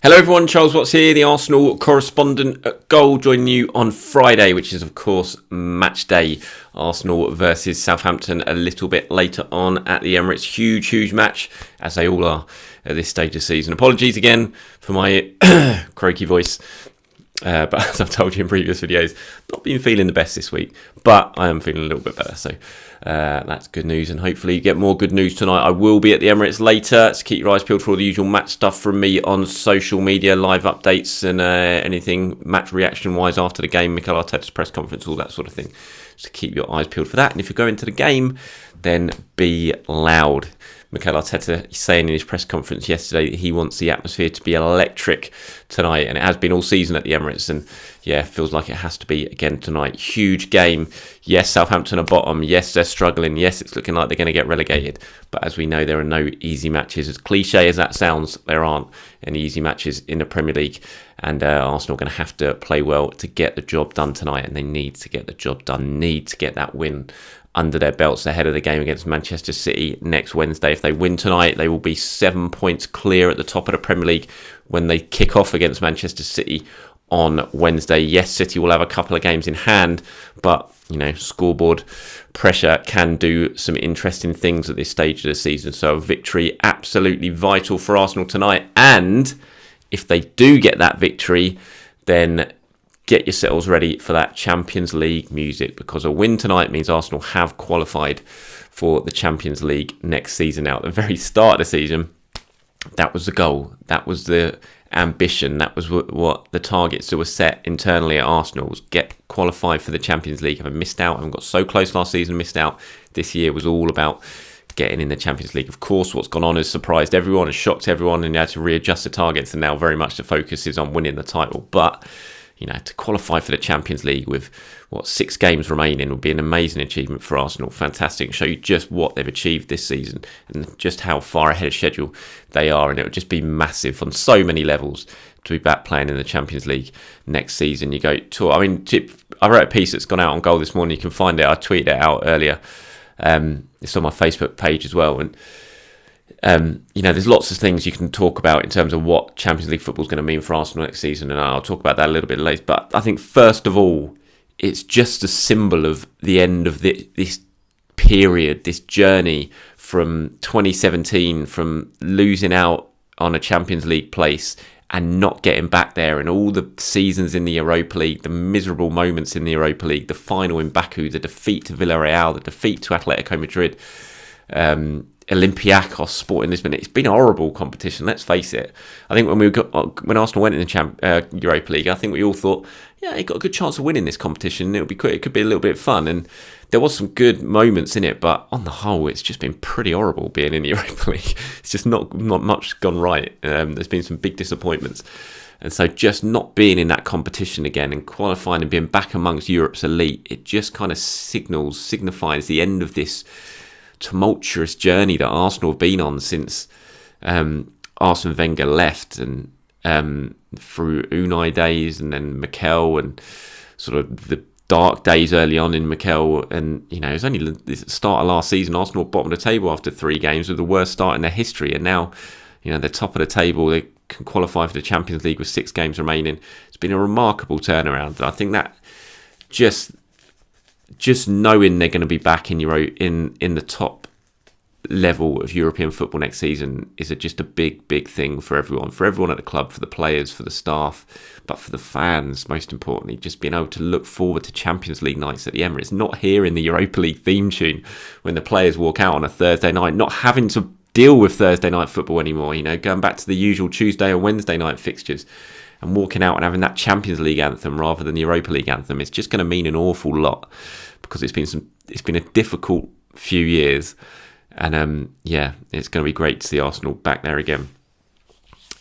Hello everyone, Charles Watts here, the Arsenal correspondent at Goal, joining you on Friday, which is of course match day. Arsenal versus Southampton a little bit later on at the Emirates. Huge match, as they all are at this stage of the season. Apologies again for my croaky voice, but as I've told you in previous videos, not been feeling the best this week, but I am feeling a little bit better, so that's good news, and hopefully you get more good news tonight. I will be at the Emirates later, so keep your eyes peeled for all the usual match stuff from me on social media, live updates and anything match reaction wise after the game, Mikel Arteta's press conference, all that sort of thing. So keep your eyes peeled for that, and if you're going to the game, then be loud. Mikel Arteta saying in his press conference yesterday that he wants the atmosphere to be electric tonight, and it has been all season at the Emirates, and yeah, feels like it has to be again tonight. Huge game. Yes, Southampton are bottom. Yes, they're struggling. Yes, it's looking like they're going to get relegated, but as we know, there are no easy matches. As cliche as that sounds, there aren't any easy matches in the Premier League, and Arsenal are going to have to play well to get the job done tonight, and they need to get the job done, need to get that win under their belts ahead of the game against Manchester City next Wednesday. If they win tonight, they will be 7 points clear at the top of the Premier League when they kick off against Manchester City on Wednesday. Yes, City will have a couple of games in hand, but you know, scoreboard pressure can do some interesting things at this stage of the season. So a victory absolutely vital for Arsenal tonight, and if they do get that victory, then get yourselves ready for that Champions League music, because a win tonight means Arsenal have qualified for the Champions League next season. Now, at the very start of the season, that was the goal. That was the ambition. That was what the targets that were set internally at Arsenal was get qualified for the Champions League. Having missed out and got so close last season, missed out this year, was all about getting in the Champions League. Of course, what's gone on has surprised everyone, has shocked everyone, and you had to readjust the targets, and now very much the focus is on winning the title. But you know, to qualify for the Champions League with, 6 games remaining would be an amazing achievement for Arsenal. Fantastic. Show you just what they've achieved this season and just how far ahead of schedule they are. And it would just be massive on so many levels to be back playing in the Champions League next season. You go to, I wrote a piece that's gone out on Goal this morning. You can find it. I tweeted it out earlier. It's on my Facebook page as well. And you know, there's lots of things you can talk about in terms of what Champions League football is going to mean for Arsenal next season, and I'll talk about that a little bit later. But I think first of all, it's just a symbol of the end of this period, this journey from 2017, from losing out on a Champions League place and not getting back there, and all the seasons in the Europa League, the miserable moments in the Europa League, the final in Baku, the defeat to Villarreal, the defeat to Atletico Madrid, Olympiacos, Sporting Lisbon. It's been a horrible competition, let's face it. I think when Arsenal went in the Europa League, I think we all thought, yeah, he got a good chance of winning this competition. It'll be quick. It could be a little bit fun, and there was some good moments in it. But on the whole, it's just been pretty horrible being in the Europa League. It's just not much gone right. There's been some big disappointments, and so just not being in that competition again and qualifying and being back amongst Europe's elite, it just kind of signifies the end of this tumultuous journey that Arsenal have been on since Arsene Wenger left, and through Unai days, and then Mikel, and sort of the dark days early on in Mikel. And you know, it was only the start of last season, Arsenal bottom of the table after 3 games with the worst start in their history, and now, you know, they're top of the table. They can qualify for the Champions League with 6 games remaining. It's been a remarkable turnaround, and I think that just knowing they're going to be back in the top level of European football next season is just a big thing for everyone at the club, for the players, for the staff, but for the fans, most importantly, just being able to look forward to Champions League nights at the Emirates, not hearing the Europa League theme tune when the players walk out on a Thursday night, not having to deal with Thursday night football anymore, you know, going back to the usual Tuesday or Wednesday night fixtures, and walking out and having that Champions League anthem rather than the Europa League anthem. It's just going to mean an awful lot, because it's been a difficult few years, and yeah, it's going to be great to see Arsenal back there again.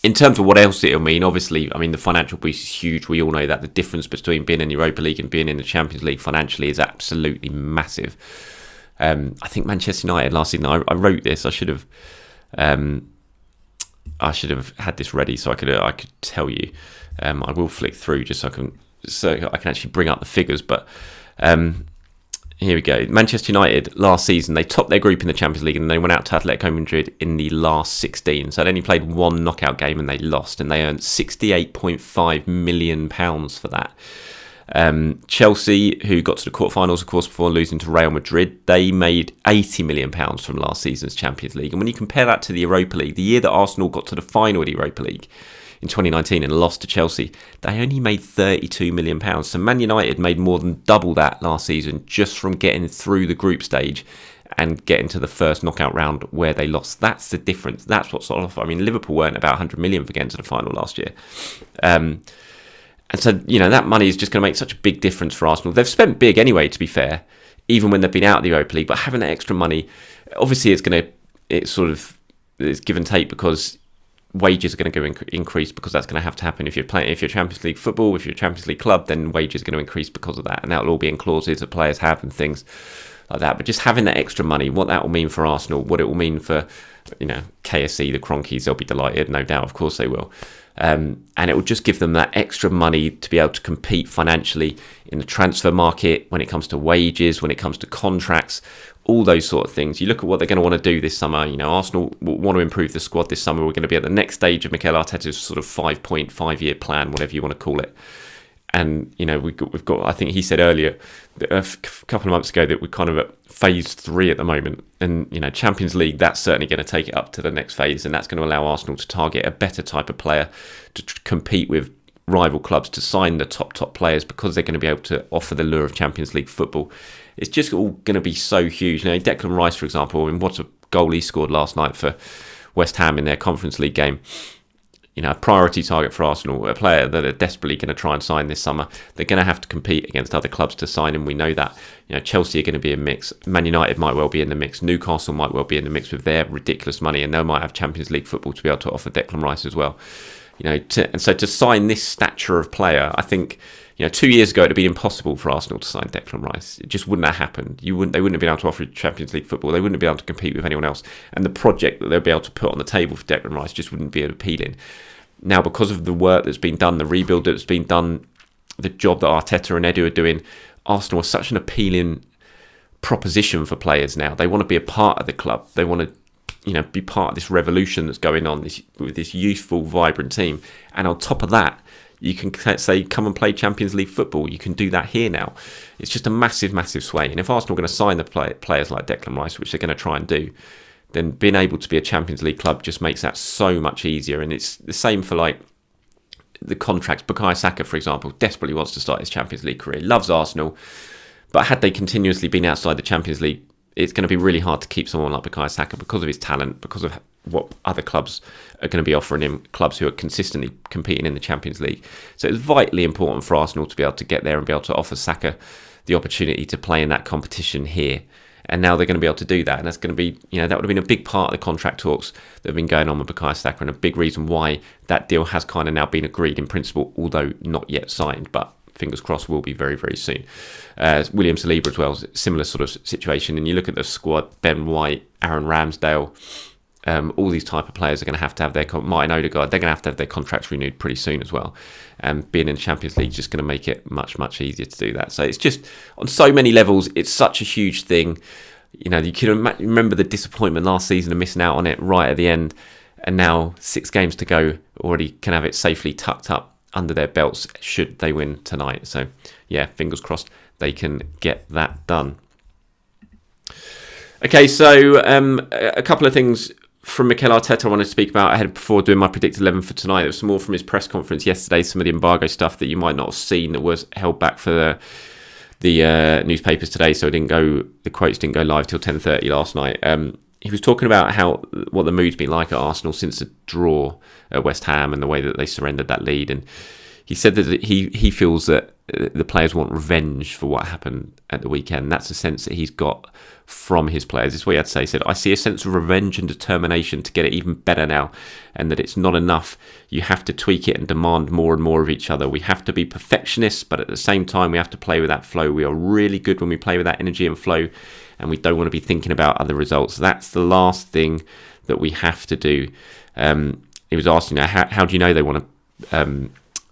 In terms of what else it'll mean, obviously, I mean, the financial boost is huge. We all know that the difference between being in the Europa League and being in the Champions League financially is absolutely massive. I think Manchester United last season, I wrote this. I should have had this ready so I could tell you. I will flick through just so I can actually bring up the figures. But Here we go. Manchester United last season, they topped their group in the Champions League and they went out to Atletico Madrid in the last 16. So they only played one knockout game and they lost, and they earned £68.5 million for that. Chelsea, who got to the quarterfinals, of course, before losing to Real Madrid, they made £80 million from last season's Champions League. And when you compare that to the Europa League, the year that Arsenal got to the final of the Europa League in 2019 and lost to Chelsea, they only made £32 million. So Man United made more than double that last season just from getting through the group stage and getting to the first knockout round where they lost. That's the difference. That's what's sort of, I mean, Liverpool weren't about 100 million for getting to the final last year. And so, that money is just going to make such a big difference for Arsenal. They've spent big anyway, to be fair, even when they've been out of the Europa League, but having that extra money, obviously it's give and take, because wages are going to go increase, because that's going to have to happen. If you're Champions League football, if you're a Champions League club, then wages are going to increase because of that, and that will all be in clauses that players have and things like that. But just having that extra money, what that will mean for Arsenal, what it will mean for KSC, the Cronkies, they'll be delighted, no doubt, of course they will. And it will just give them that extra money to be able to compete financially in the transfer market, when it comes to wages, when it comes to contracts, all those sort of things. You look at what they're going to want to do this summer. Arsenal will want to improve the squad this summer. We're going to be at the next stage of Mikel Arteta's sort of 5.5-year plan, whatever you want to call it. And, we've got, I think he said earlier, a couple of months ago, that we're kind of at phase 3 at the moment. And, Champions League, that's certainly going to take it up to the next phase. And that's going to allow Arsenal to target a better type of player, to compete with rival clubs, to sign the top players, because they're going to be able to offer the lure of Champions League football. It's just all going to be so huge. Declan Rice, for example, and what a goal he scored last night for West Ham in their Conference League game. A priority target for Arsenal, a player that are desperately going to try and sign this summer. They're going to have to compete against other clubs to sign him. We know that. Chelsea are going to be in the mix. Man United might well be in the mix. Newcastle might well be in the mix with their ridiculous money, and they might have Champions League football to be able to offer Declan Rice as well. And so to sign this stature of player, I think 2 years ago, it would have been impossible for Arsenal to sign Declan Rice. It just wouldn't have happened. They wouldn't have been able to offer Champions League football. They wouldn't have been able to compete with anyone else. And the project that they'll be able to put on the table for Declan Rice just wouldn't be appealing. Now, because of the work that's been done, the rebuild that's been done, the job that Arteta and Edu are doing, Arsenal is such an appealing proposition for players now. They want to be a part of the club. They want to be part of this revolution that's going on with this youthful, vibrant team. And on top of that, you can say, come and play Champions League football. You can do that here now. It's just a massive, massive sway. And if Arsenal are going to sign the players like Declan Rice, which they're going to try and do, then being able to be a Champions League club just makes that so much easier. And it's the same for the contracts. Bukayo Saka, for example, desperately wants to start his Champions League career, loves Arsenal, but had they continuously been outside the Champions League, it's going to be really hard to keep someone like Bukayo Saka because of his talent, because of what other clubs are going to be offering him, clubs who are consistently competing in the Champions League. So it's vitally important for Arsenal to be able to get there and be able to offer Saka the opportunity to play in that competition here. And now they're going to be able to do that. And that's going to be, that would have been a big part of the contract talks that have been going on with Bukayo Saka, and a big reason why that deal has kind of now been agreed in principle, although not yet signed, but fingers crossed will be very, very soon. William Saliba as well, similar sort of situation. And you look at the squad, Ben White, Aaron Ramsdale, all these type of players are going to have their, Martin Odegaard, they're going to have their contracts renewed pretty soon as well. And being in the Champions League is just going to make it much, much easier to do that. So it's just, on so many levels, it's such a huge thing. You can remember the disappointment last season of missing out on it right at the end. And now 6 games to go, already can have it safely tucked up under their belts should they win tonight. So yeah, fingers crossed they can get that done. Okay, so a couple of things from Mikel Arteta I wanted to speak about ahead before doing my predicted 11 for tonight. There was some more from his press conference yesterday, some of the embargo stuff that you might not have seen that was held back for the newspapers today, so the quotes didn't go live till 10:30 last night. He was talking about what the mood's been like at Arsenal since the draw at West Ham and the way that they surrendered that lead. And he said that he feels that the players want revenge for what happened at the weekend. That's a sense that he's got from his players. This is what he had to say. He said, I see a sense of revenge and determination to get it even better now, and that it's not enough. You have to tweak it and demand more and more of each other. We have to be perfectionists, but at the same time, we have to play with that flow. We are really good when we play with that energy and flow, and we don't want to be thinking about other results. That's the last thing that we have to do. He was asked, how do you know they want to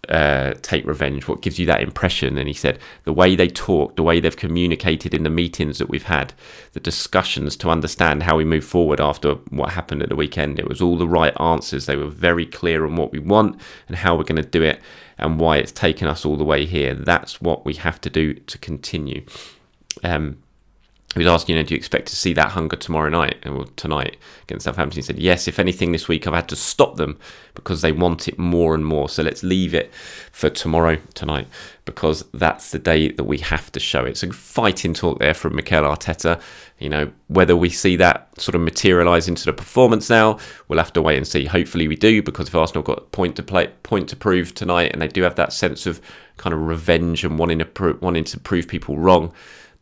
take revenge? What gives you that impression? And he said the way they talk, the way they've communicated in the meetings that we've had, the discussions to understand how we move forward after what happened at the weekend. It was all the right answers. They were very clear on what we want and how we're going to do it and why it's taken us all the way here. That's what we have to do to continue. He was asking, do you expect to see that hunger tomorrow night or tonight against Southampton? He said, yes, if anything this week, I've had to stop them because they want it more and more. So let's leave it for tonight, because that's the day that we have to show it. So fighting talk there from Mikel Arteta. Whether we see that sort of materialise into the performance now, we'll have to wait and see. Hopefully we do, because if Arsenal got a point to prove tonight, and they do have that sense of kind of revenge and wanting to prove people wrong,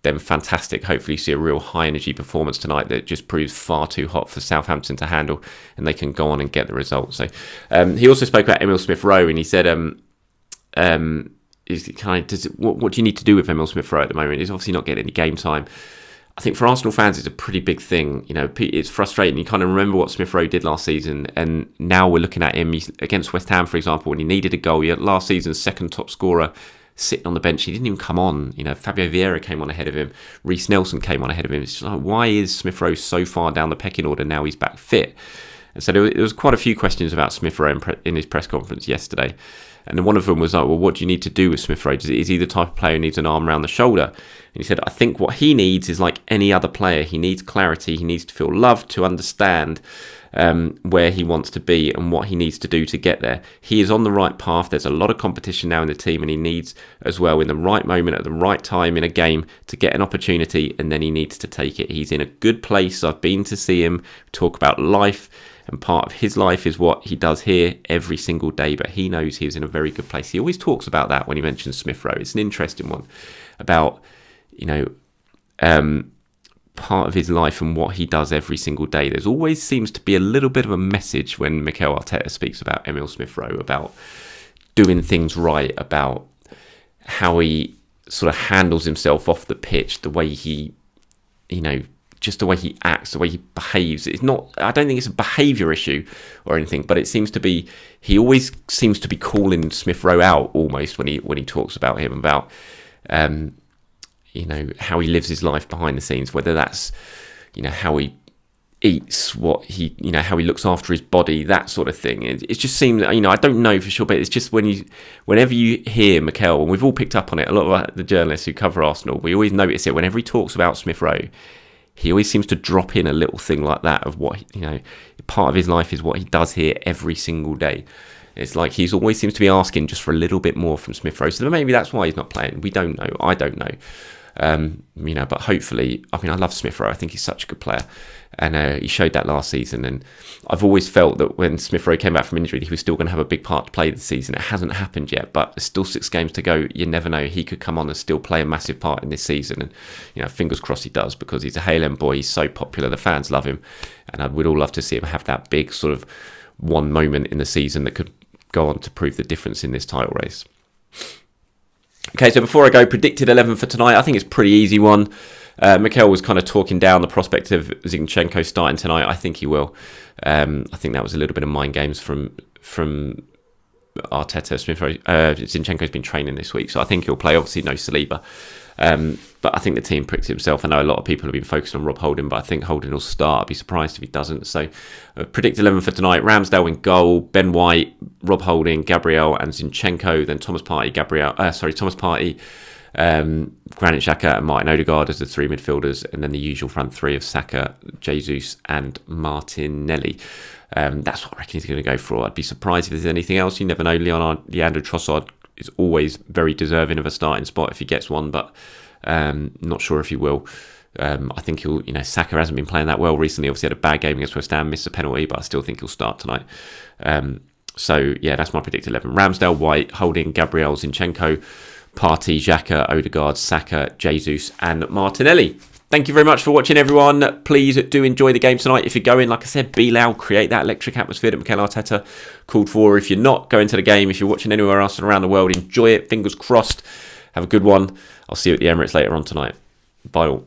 then fantastic. Hopefully you see a real high energy performance tonight that just proves far too hot for Southampton to handle, and they can go on and get the result. So he also spoke about Emile Smith-Rowe, and he said what do you need to do with Emile Smith-Rowe at the moment? He's obviously not getting any game time. I think for Arsenal fans, it's a pretty big thing. It's frustrating. You kind of remember what Smith-Rowe did last season, and now we're looking at him against West Ham, for example, when he needed a goal. He had last season's second top scorer sitting on the bench. He didn't even come on. Fabio Vieira came on ahead of him. Reece Nelson came on ahead of him. It's just like, why is Smith-Rowe so far down the pecking order now he's back fit? And so there was quite a few questions about Smith-Rowe in his press conference yesterday. And then one of them was like, well, what do you need to do with Smith-Rowe? Is he the type of player who needs an arm around the shoulder? And he said, I think what he needs is like any other player. He needs clarity. He needs to feel loved, to understand where he wants to be and what he needs to do to get there. He is on the right path. There's a lot of competition now in the team, and he needs as well, in the right moment, at the right time in a game, to get an opportunity, and then he needs to take it. He's in a good place. I've been to see him talk about life, and part of his life is what he does here every single day, but he knows he's in a very good place. He always talks about that when he mentions Smith-Rowe. It's an interesting one about, part of his life and what he does every single day. There's always seems to be a little bit of a message when Mikel Arteta speaks about Emile Smith-Rowe, about doing things right, about how he sort of handles himself off the pitch, the way he, just the way he acts, the way he behaves. It's not, I don't think it's a behaviour issue or anything, but it seems to be, he always seems to be calling Smith-Rowe out almost when he talks about him, about how he lives his life behind the scenes, whether that's, how he eats, what he, how he looks after his body, that sort of thing. It just seems, I don't know for sure, but it's just whenever you hear Mikel, and we've all picked up on it, a lot of the journalists who cover Arsenal, we always notice it, whenever he talks about Smith-Rowe, he always seems to drop in a little thing like that of what, part of his life is what he does here every single day. It's like he's always seems to be asking just for a little bit more from Smith-Rowe. So maybe that's why he's not playing. We don't know. I don't know. But hopefully, I love Smith-Rowe. I think he's such a good player, and he showed that last season. And I've always felt that when Smith-Rowe came back from injury, he was still going to have a big part to play this season. It hasn't happened yet, but there's still 6 games to go. You never know. He could come on and still play a massive part in this season, and fingers crossed he does, because he's a Hale End boy. He's so popular. The fans love him, and we'd all love to see him have that big sort of one moment in the season that could go on to prove the difference in this title race. Okay, so before I go, predicted 11 for tonight. I think it's a pretty easy one. Mikel was kind of talking down the prospect of Zinchenko starting tonight. I think he will. I think that was a little bit of mind games from Arteta. Zinchenko's been training this week, so I think he'll play. Obviously, no Saliba. But I think the team pricked himself. I know a lot of people have been focused on Rob Holding, but I think Holding will start. I'd be surprised if he doesn't. So predict 11 for tonight. Ramsdale in goal, Ben White, Rob Holding, Gabriel and Zinchenko. Then Thomas Partey, Granit Xhaka and Martin Odegaard as the 3 midfielders. And then the usual front 3 of Saka, Jesus and Martinelli. That's what I reckon he's going to go for. I'd be surprised if there's anything else. You never know. Leandro Trossard is always very deserving of a starting spot if he gets one, but not sure if he will. I think he'll, Saka hasn't been playing that well recently. Obviously had a bad game against West Ham, missed a penalty, but I still think he'll start tonight. So yeah, that's my predicted 11. Ramsdale, White, Holding, Gabriel, Zinchenko, Partey, Xhaka, Odegaard, Saka, Jesus and Martinelli. Thank you very much for watching, everyone. Please do enjoy the game tonight. If you're going, like I said, be loud, create that electric atmosphere that Mikel Arteta called for. If you're not going to the game, if you're watching anywhere else around the world, enjoy it. Fingers crossed. Have a good one. I'll see you at the Emirates later on tonight. Bye all.